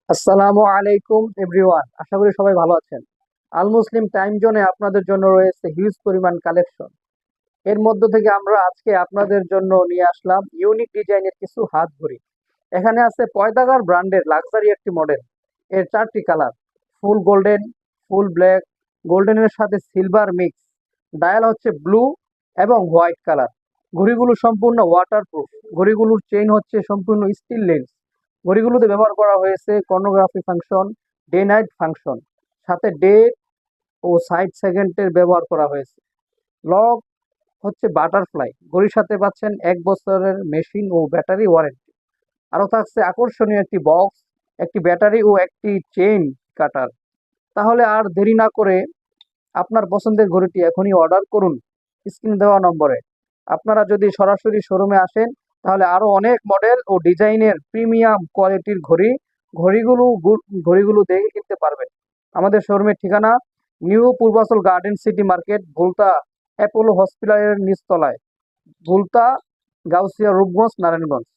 আসসালামু আলাইকুম এভরিওয়ান, আশা করি সবাই ভালো আছেন। আল মুসলিম টাইম জোনে আপনাদের জন্য রয়েছে হিউজ পরিমাণ কালেকশন। এর মধ্য থেকে আমরা আজকে আপনাদের জন্য নিয়ে আসলাম ইউনিক ডিজাইনের কিছু হাত ঘড়ি। এখানে আছে পয়দাগার ব্র্যান্ডের লাক্সারি একটি মডেল। এর চারটি colour: full golden, full black, গোল্ডেনের সাথে সিলভার মিক্স। ডায়াল হচ্ছে ব্লু এবং হোয়াইট কালার। ঘড়িগুলো সম্পূর্ণ ওয়াটারপ্রুফ। ঘড়িগুলোর চেইন হচ্ছে সম্পূর্ণ স্টিল লেন্স। ঘড়িগুলোতে ব্যবহার করা হয়েছে কর্নোগ্রাফি ফাংশন, ডে নাইট ফাংশন, সাথে ডে ও সাইড সেকেন্ডের ব্যবহার করা হয়েছে। লক হচ্ছে বাটারফ্লাই। ঘড়ির সাথে পাচ্ছেন 1 বছরের মেশিন ও ব্যাটারি ওয়ারেন্টি। আরও থাকছে আকর্ষণীয় একটি বক্স, একটি ব্যাটারি ও একটি চেইন কাটার। তাহলে আর দেরি না করে আপনার পছন্দের ঘড়িটি এখনই অর্ডার করুন স্ক্রিনে দেওয়া নম্বরে। আপনারা যদি সরাসরি শোরুমে আসেন তাহলে আরো অনেক মডেল ও ডিজাইনের প্রিমিয়াম কোয়ালিটির ঘড়িগুলো দেখে কিনতে পারবেন। আমাদের শোরুমের ঠিকানা new Purbachal garden city market, Bhulta Apollo হসপিটালের নিচতলায়, ভুলতা, গাউসিয়া, রূপগঞ্জ, নারায়ণগঞ্জ।